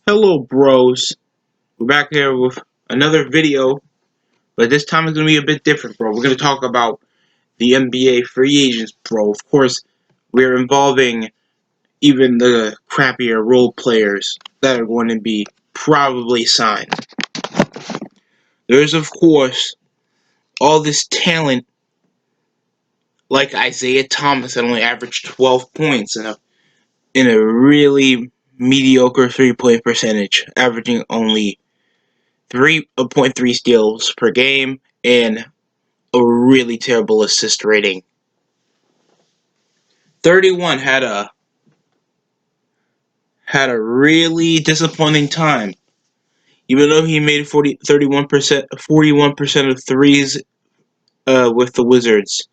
Hello, bros. We're back here with another video, but this time it's going to be a bit different, bro. We're going to talk about the NBA free agents, bro. Of course, we're involving even the crappier role players that are going to be probably signed. There's, of course, all this talent like Isaiah Thomas that only averaged 12 points in a really mediocre three-point percentage, averaging only 3.3 steals per game and a really terrible assist rating. 31 had a really disappointing time. Even though he made 41% of threes with the Wizards,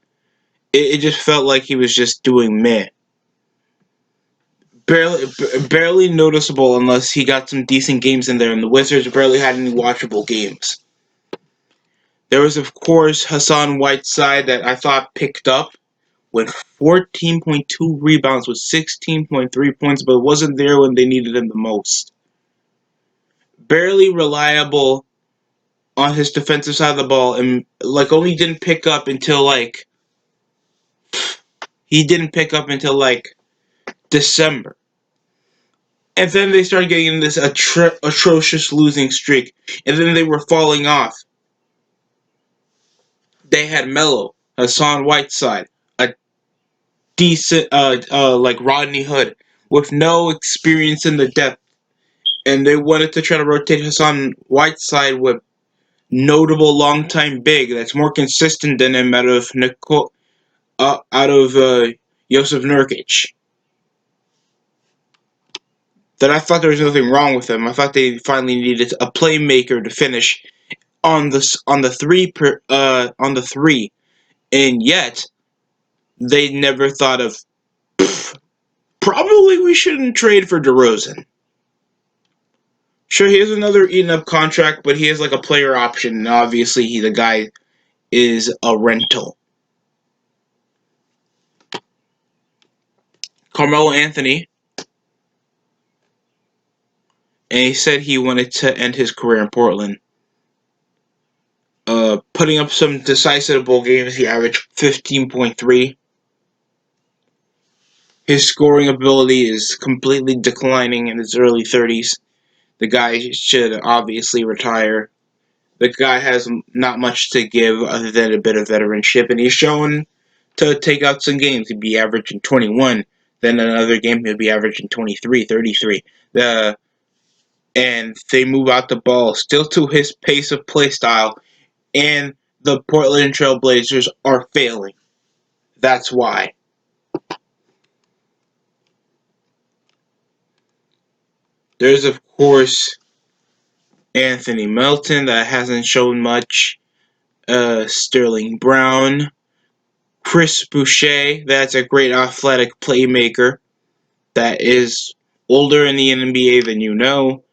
it just felt like he was just doing meh. Barely noticeable unless he got some decent games in there, and the Wizards barely had any watchable games. There was, of course, Hassan Whiteside that I thought picked up with 14.2 rebounds with 16.3 points, but wasn't there when they needed him the most. Barely reliable on his defensive side of the ball, and only didn't pick up until December. And then they started getting in this atrocious losing streak, and then they were falling off. They had Melo, Hassan Whiteside, a decent like Rodney Hood, with no experience in the depth, and they wanted to try to rotate Hassan Whiteside with notable longtime big that's more consistent than him out of Josef Nurkic. That I thought there was nothing wrong with him. I thought they finally needed a playmaker to finish on the three, and yet they never thought of probably we shouldn't trade for DeRozan. Sure, he has another eaten up contract, but he has like a player option, and obviously the guy is a rental. Carmelo Anthony, and he said he wanted to end his career in Portland. Putting up some decisive bowl games, he averaged 15.3. His scoring ability is completely declining in his early 30s. The guy should obviously retire. The guy has not much to give other than a bit of veteranship, and he's shown to take out some games. He'd be averaging 21. Then another game he'll be averaging 23, 33. And they move out the ball still to his pace of play style, and the Portland Trail Blazers are failing. That's why. There's, of course, Anthony Melton that hasn't shown much. Sterling Brown. Chris Boucher, that's a great athletic playmaker that is older in the NBA than you know.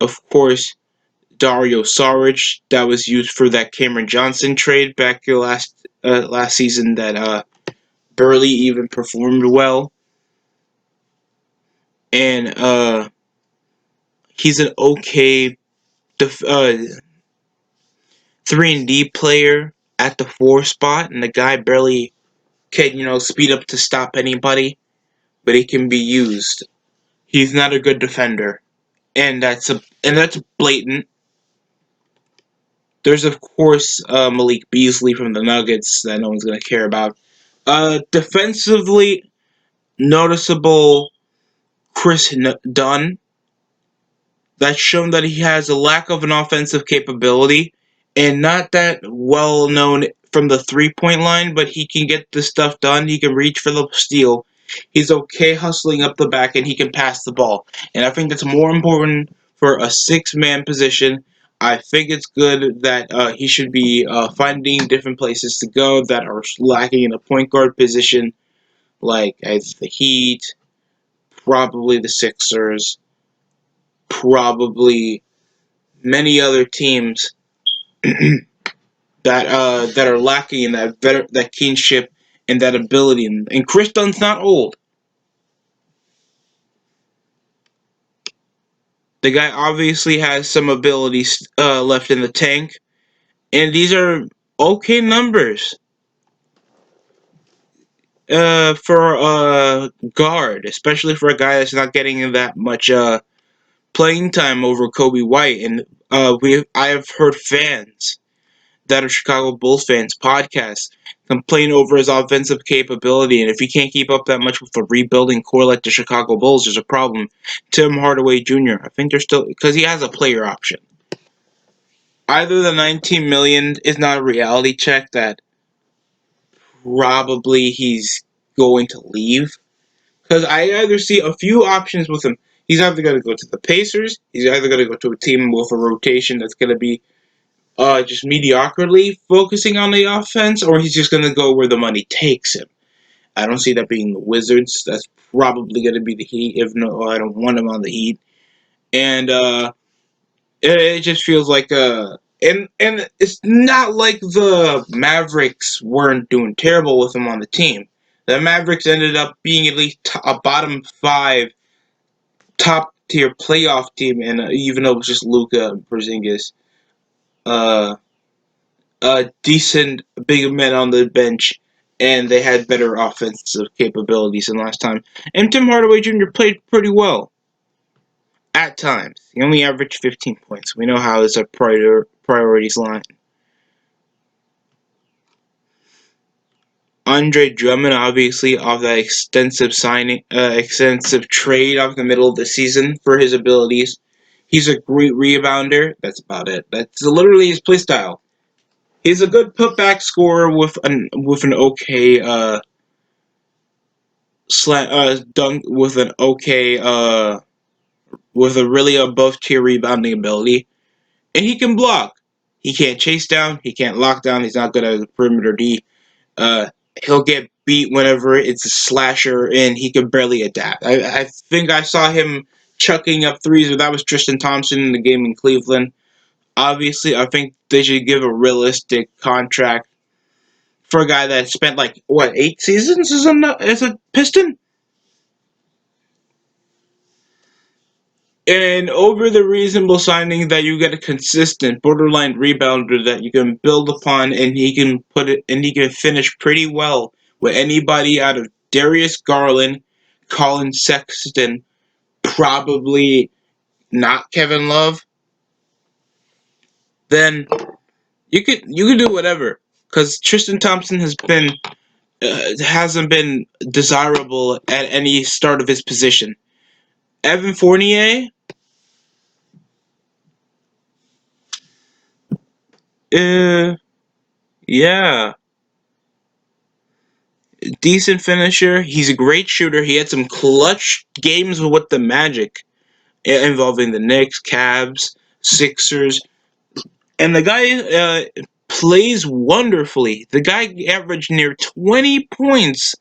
Of course, Dario Saric, that was used for that Cameron Johnson trade back last season that barely even performed well. And he's an okay 3-and-D player at the 4 spot, and the guy barely can speed up to stop anybody, but he can be used. He's not a good defender, and that's blatant. There's, of course, Malik Beasley from the Nuggets that no one's going to care about. Defensively, noticeable Chris Dunn. That's shown that he has a lack of an offensive capability, and not that well known from the 3-point line, but he can get the stuff done. He can reach for the steal. He's okay hustling up the back, and he can pass the ball. And I think that's more important for a 6-man position. I think it's good that he should be finding different places to go that are lacking in the point guard position, like as the Heat, probably the Sixers, probably many other teams that are lacking in that kinship and that ability. And Chris Dunn's not old. The guy obviously has some abilities left in the tank, and these are okay numbers for a guard, especially for a guy that's not getting that much playing time over Kobe White. And I have heard fans that are Chicago Bulls fans podcasts complain over his offensive capability, and if he can't keep up that much with a rebuilding core like the Chicago Bulls, there's a problem. Tim Hardaway Jr. I think they're still because he has a player option. Either the 19 million is not a reality check that probably he's going to leave. Because I either see a few options with him. He's either going to go to the Pacers. He's either going to go to a team with a rotation that's going to be just mediocrely focusing on the offense, or he's just going to go where the money takes him. I don't see that being the Wizards. That's probably going to be the Heat. If no, I don't want him on the Heat. And it just feels like and it's not like the Mavericks weren't doing terrible with him on the team. The Mavericks ended up being at least a bottom five top tier playoff team, and even though it was just Luka Porzingis, uh, decent big men on the bench, and they had better offensive capabilities than last time. And Tim Hardaway Jr. played pretty well at times. He only averaged 15 points. We know how it's a priorities line. Andre Drummond, obviously, off that extensive trade off the middle of the season for his abilities. He's a great rebounder. That's about it. That's literally his playstyle. He's a good putback scorer with an okay slant dunk with an okay with a really above tier rebounding ability, and he can block. He can't chase down. He can't lock down. He's not good at the perimeter D. Uh, he'll get beat whenever it's a slasher, and he can barely adapt. I think I saw him chucking up threes, but that was Tristan Thompson in the game in Cleveland. Obviously, I think they should give a realistic contract for a guy that spent like what 8 seasons as a Piston. And over the reasonable signing that you get a consistent borderline rebounder that you can build upon, and he can finish pretty well with anybody out of Darius Garland, Colin Sexton, probably not Kevin Love, then you could do whatever. Because Tristan Thompson hasn't been desirable at any start of his position. Evan Fournier, uh, yeah, decent finisher. He's a great shooter. He had some clutch games with the Magic involving the Knicks, Cavs, Sixers, and the guy plays wonderfully. The guy averaged near 20 points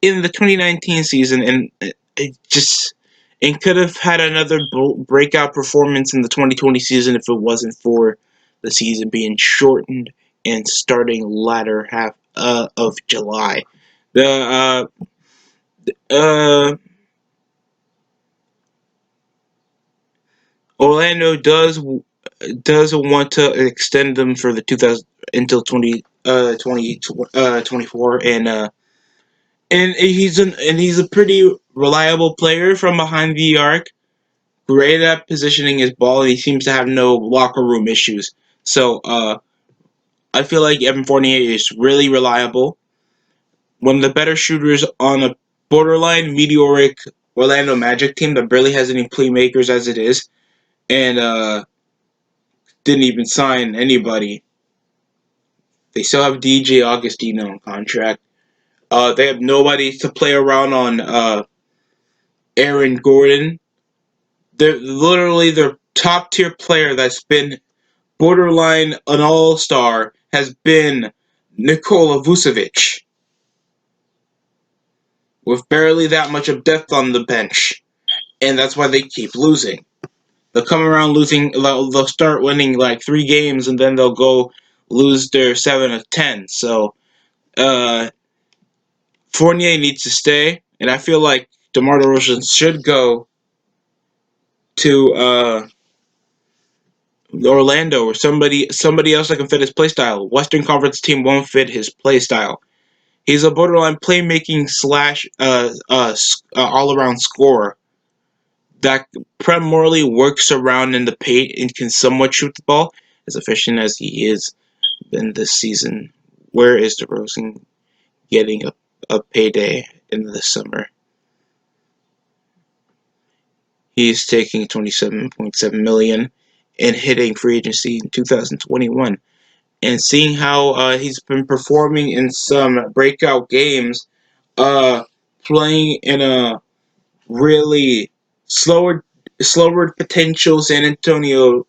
in the 2019 season, and it just and could have had another breakout performance in the 2020 season if it wasn't for the season being shortened and starting latter half of July. The Orlando does want to extend them for the 2000 until 24, and he's a pretty reliable player from behind the arc. Great at positioning his ball, and he seems to have no locker room issues. So I feel like Evan Fournier is really reliable. One of the better shooters on a borderline meteoric Orlando Magic team that barely has any playmakers as it is, and didn't even sign anybody. They still have DJ Augustino on contract. They have nobody to play around on Aaron Gordon. They're literally their top tier player that's been borderline an all star has been Nikola Vucevic, with barely that much of depth on the bench, and that's why they keep losing. They'll come around losing. They'll start winning like 3 games, and then they'll go lose their 7 of 10. So uh, Fournier needs to stay, and I feel like DeMar DeRozan should go to Orlando or somebody else that can fit his playstyle. Western Conference team won't fit his playstyle. He's a borderline playmaking slash all around scorer that primarily works around in the paint and can somewhat shoot the ball. As efficient as he is in this season, where is DeRozan getting a payday in the summer? He's taking 27.7 million and hitting free agency in 2021. And seeing how he's been performing in some breakout games, uh, playing in a really slower, slower potential San Antonio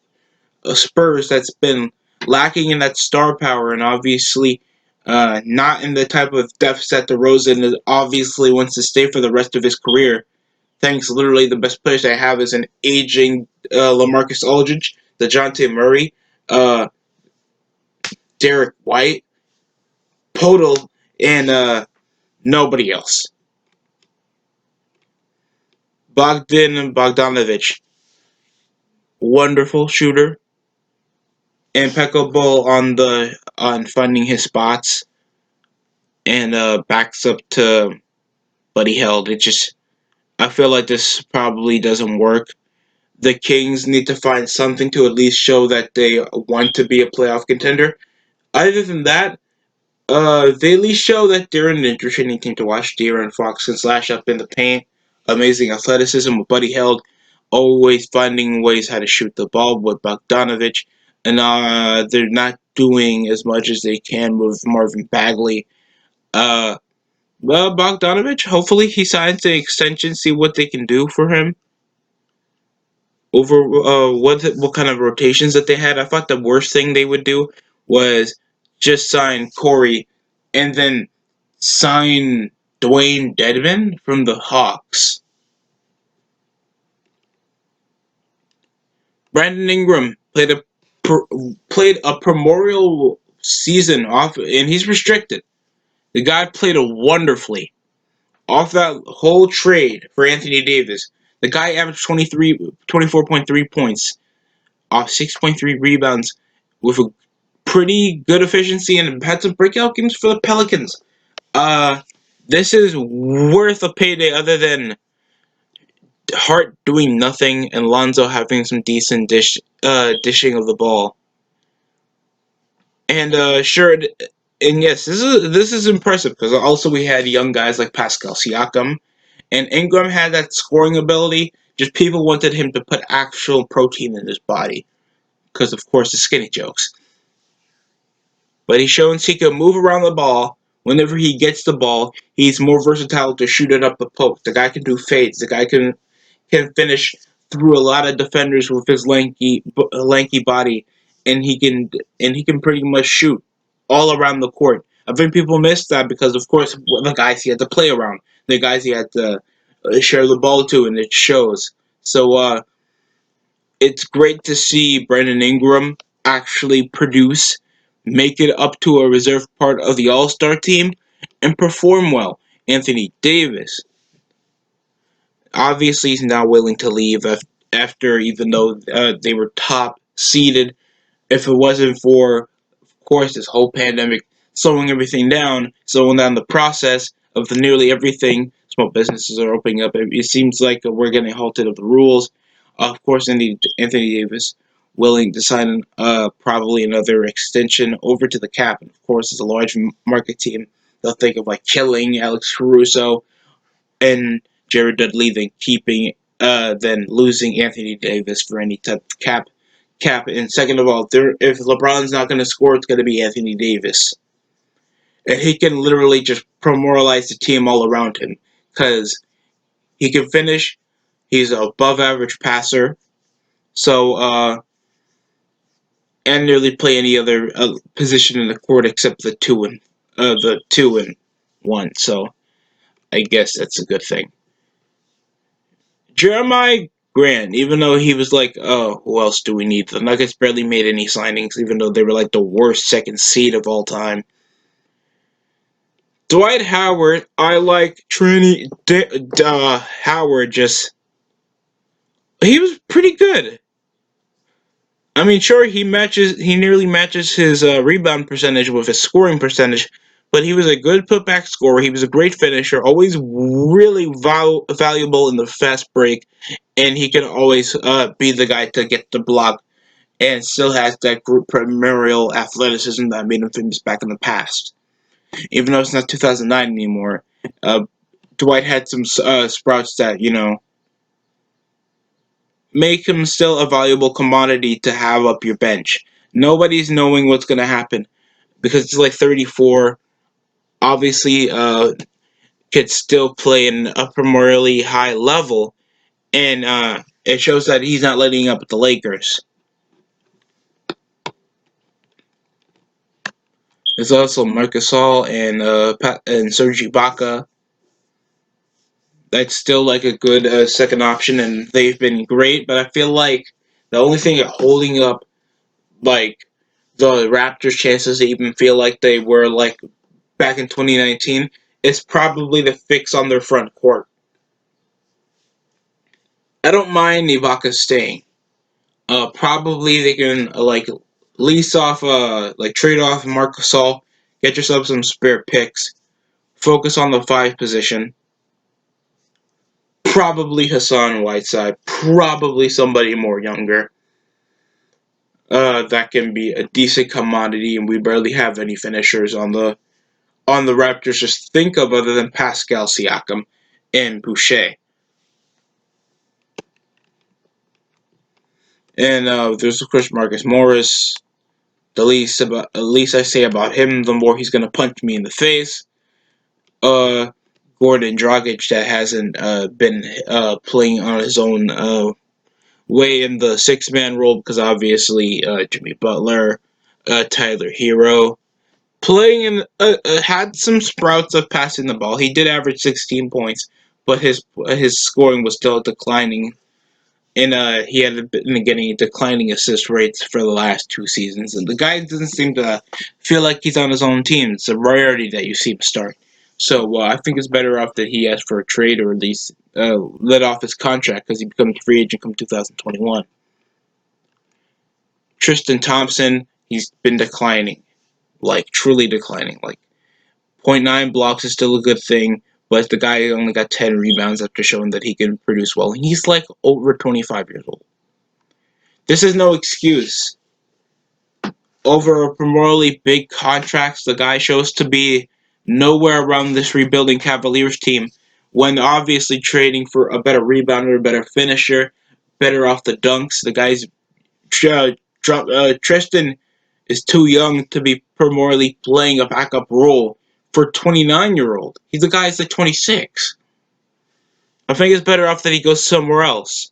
Spurs that's been lacking in that star power, and obviously not in the type of depth that DeRozan obviously wants to stay for the rest of his career. Thanks, literally the best players I have is an aging LaMarcus Aldridge, DeJounte Murray, uh, Derek White, Podol, and nobody else. Bogdanovich, wonderful shooter, impeccable on finding his spots, and backs up to Buddy Held. It just I feel like this probably doesn't work. The Kings need to find something to at least show that they want to be a playoff contender. Other than that, they at least show that they're an entertaining team to watch. De'Aaron Fox can slash up in the paint. Amazing athleticism with Buddy Held. Always finding ways how to shoot the ball with Bogdanovich. And they're not doing as much as they can with Marvin Bagley. Uh, well, Bogdanovich, hopefully he signs the extension, see what they can do for him. Over what kind of rotations that they had. I thought the worst thing they would do was just sign Corey and then sign Dwayne Dedman from the Hawks. Brandon Ingram played a primordial season off, and he's restricted. The guy played wonderfully off that whole trade for Anthony Davis. The guy averaged 24.3 points off 6.3 rebounds with a pretty good efficiency and had some breakout games for the Pelicans. Uh, this is worth a payday other than Hart doing nothing and Lonzo having some decent dishing of the ball. And sure, and yes, this is impressive because also we had young guys like Pascal Siakam and Ingram had that scoring ability. Just people wanted him to put actual protein in his body because, of course, the skinny jokes. But he shows he can move around the ball. Whenever he gets the ball, he's more versatile to shoot it up the post. The guy can do fades. The guy can finish through a lot of defenders with his lanky body, and he can pretty much shoot all around the court. I think people miss that because, of course, the guys he had to play around, the guys he had to share the ball to, and it shows. So it's great to see Brandon Ingram actually produce, make it up to a reserve part of the All Star team, and perform well. Anthony Davis, obviously, he's not willing to leave after, even though they were top seeded. If it wasn't for, of course, this whole pandemic slowing down the process of the nearly everything small businesses are opening up. It seems like we're getting halted of the rules. Of course, Anthony Davis willing to sign probably another extension over to the Cap. And of course, it's a large market team. They'll think of like killing Alex Caruso and Jared Dudley than losing Anthony Davis for any type of cap. And second of all, if LeBron's not going to score, it's going to be Anthony Davis, and he can literally just promoralize the team all around him because he can finish. He's an above average passer, so and nearly play any other position in the court except the 2 and 1. So I guess that's a good thing. Jeremiah Grant, even though he was like, oh, who else do we need? The Nuggets barely made any signings, even though they were like the worst second seed of all time. Dwight Howard, I like Howard just He was pretty good. I mean, sure, he nearly matches his rebound percentage with his scoring percentage, but he was a good putback scorer. He was a great finisher, always really valuable in the fast break, and he can always be the guy to get the block, and still has that group primordial athleticism that made him famous back in the past. Even though it's not 2009 anymore, uh, Dwight had some sprouts that make him still a valuable commodity to have up your bench. Nobody's knowing what's going to happen because it's like 34. Obviously, could still play in a primarily high level, and it shows that he's not letting up at the Lakers. There's also Marcus Gasol and Serge Ibaka. That's still like a good second option, and they've been great. But I feel like the only thing holding up like the Raptors' chances to even feel like they were like back in 2019 is probably the fix on their front court. I don't mind Ibaka staying. Probably they can like lease off, like trade off Marc Gasol, get yourself some spare picks, focus on the five position. Probably Hassan Whiteside, probably somebody more younger. That can be a decent commodity, and we barely have any finishers on the Raptors just think of other than Pascal Siakam and Boucher. And there's of course Marcus Morris. The least I say about him, the more he's gonna punch me in the face. Uh, Gordon Dragic that hasn't been playing on his own way in the six-man role because obviously Jimmy Butler, Tyler Hero playing in had some sprouts of passing the ball. He did average 16 points, but his scoring was still declining, and he had been getting declining assist rates for the last two seasons. And the guy doesn't seem to feel like he's on his own team. It's a rarity that you see him start. So I think it's better off that he asks for a trade or at least let off his contract because he becomes a free agent come 2021. Tristan Thompson, he's been declining, like truly declining. Like point 0.9 blocks is still a good thing, but the guy only got 10 rebounds after showing that he can produce well. And he's like over 25 years old. This is no excuse. Over primarily big contracts, the guy shows to be nowhere around this rebuilding Cavaliers team when obviously trading for a better rebounder, a better finisher, better off the dunks. The guy's Tristan is too young to be primarily playing a backup role for a 29-year-old. He's the guy's like 26. I think it's better off that he goes somewhere else.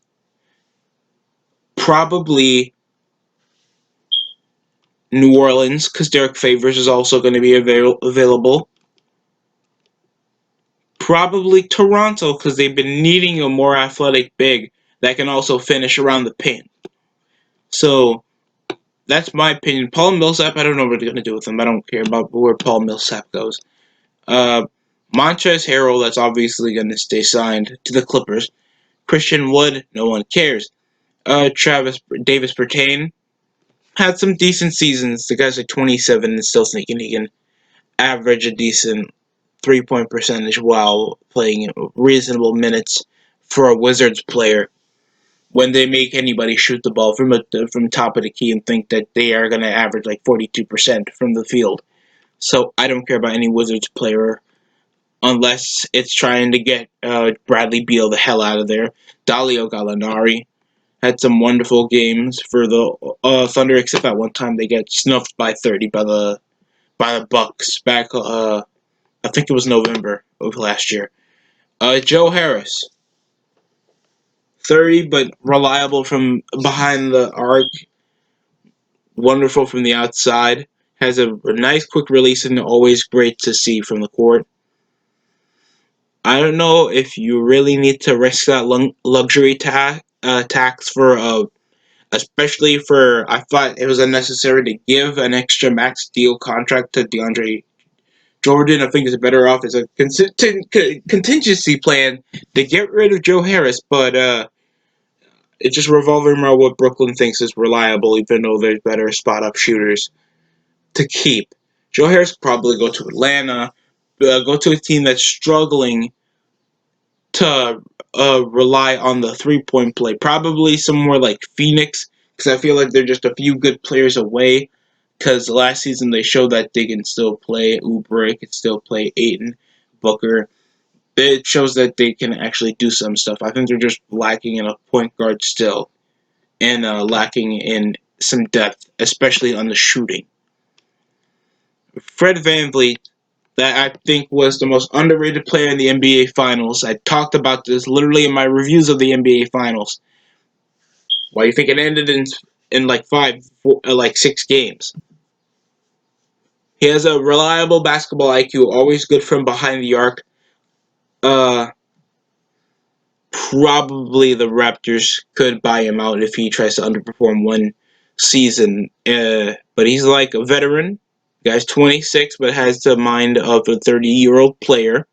Probably New Orleans, because Derek Favors is also going to be available. Probably Toronto, because they've been needing a more athletic big that can also finish around the paint. So that's my opinion. Paul Millsap, I don't know what they're going to do with him. I don't care about where Paul Millsap goes. Uh, Montrezl Harrell, that's obviously going to stay signed to the Clippers. Christian Wood, no one cares. Travis Davis Bertain had some decent seasons. The guy's like 27 and still thinking he can average a decent 3-point percentage while playing reasonable minutes for a Wizards player. When they make anybody shoot the ball from top of the key and think that they are going to average like 42% from the field. So I don't care about any Wizards player unless it's trying to get Bradley Beal the hell out of there. Dalio Gallinari had some wonderful games for the Thunder, except at one time they get snuffed by 30 by the Bucks back. I think it was November of last year. Joe Harris, 30 but reliable from behind the arc, wonderful from the outside. Has a nice quick release and always great to see from the court. I don't know if you really need to risk that luxury tax for especially for I thought it was unnecessary to give an extra max deal contract to DeAndre Jordan. I think it's better off as a contingency plan to get rid of Joe Harris, but it's just revolving around what Brooklyn thinks is reliable, even though there's better spot up shooters to keep. Joe Harris could probably go to Atlanta, go to a team that's struggling to rely on the 3-point play. Probably somewhere like Phoenix, because I feel like they're just a few good players away. Because last season they showed that they can still play. Oubre can still play. Ayton, Booker. It shows that they can actually do some stuff. I think they're just lacking in a point guard still, and lacking in some depth, especially on the shooting. Fred VanVleet, that I think was the most underrated player in the NBA Finals. I talked about this literally in my reviews of the NBA Finals. Why do you think it ended in like like 6 games? He has a reliable basketball IQ, always good from behind the arc. Uh, Probably the Raptors could buy him out if he tries to underperform one season. But he's like a veteran. The guy's 26, but has the mind of a 30-year-old player.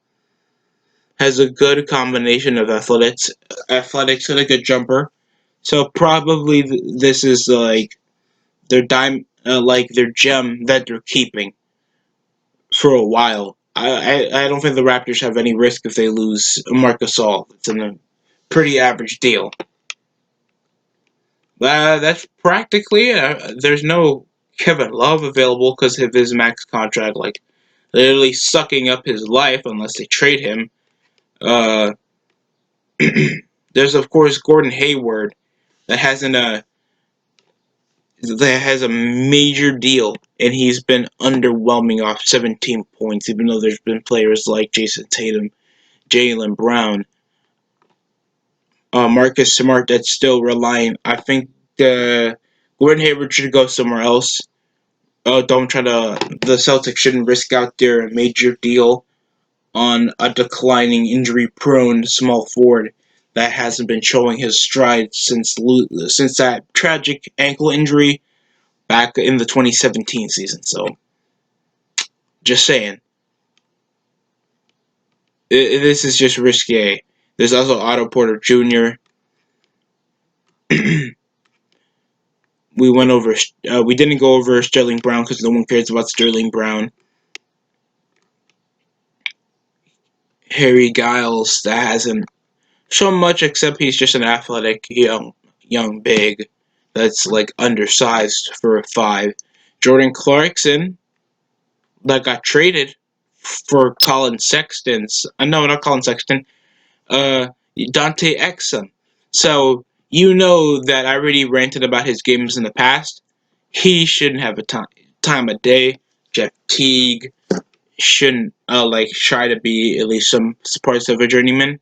Has a good combination of athletics and a good jumper. So probably this is like like their gem that they're keeping for a while. I don't think the Raptors have any risk if they lose Marc Gasol. It's a pretty average deal. That's practically it. There's no Kevin Love available because of his max contract, like literally sucking up his life unless they trade him. Uh, there's of course Gordon Hayward that has a major deal, and he's been underwhelming off 17 points, even though there's been players like Jason Tatum, Jaylen Brown, Marcus Smart that's still relying. I think Gordon Hayward should go somewhere else. Don't try to. The Celtics shouldn't risk out their major deal on a declining, injury-prone small forward that hasn't been showing his stride since that tragic ankle injury back in the 2017 season. So, just saying, this is just risque. There's also Otto Porter Jr. We didn't go over Sterling Brown because no one cares about Sterling Brown. Harry Giles, that hasn't shown much except he's just an athletic young big that's like undersized for a 5. Jordan Clarkson that got traded for Colin Sexton's. No, not Colin Sexton. Uh, Dante Exum. So you know that I already ranted about his games in the past. He shouldn't have a time of day. Jeff Teague shouldn't like try to be at least some parts of a journeyman.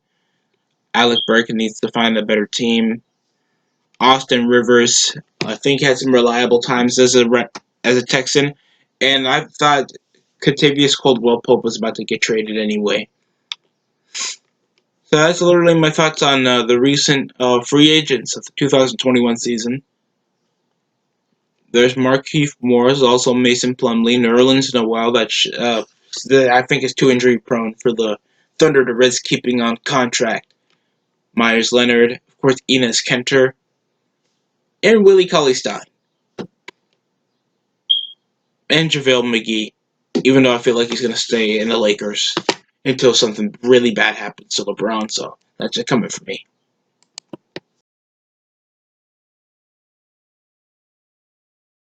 Alec Burke needs to find a better team. Austin Rivers, I think, had some reliable times as a Texan, and I thought Kentavious Caldwell Pope was about to get traded anyway. So that's literally my thoughts on the recent free agents of the 2021 season. There's Markieff Morris, also Mason Plumlee, Nerlens Noel, that I think is too injury prone for the Thunder to risk keeping on contract. Myers Leonard, of course, Enes Kanter, and Willie Cauley-Stein, and JaVale McGee, even though I feel like he's going to stay in the Lakers until something really bad happens to LeBron, so that's it coming for me.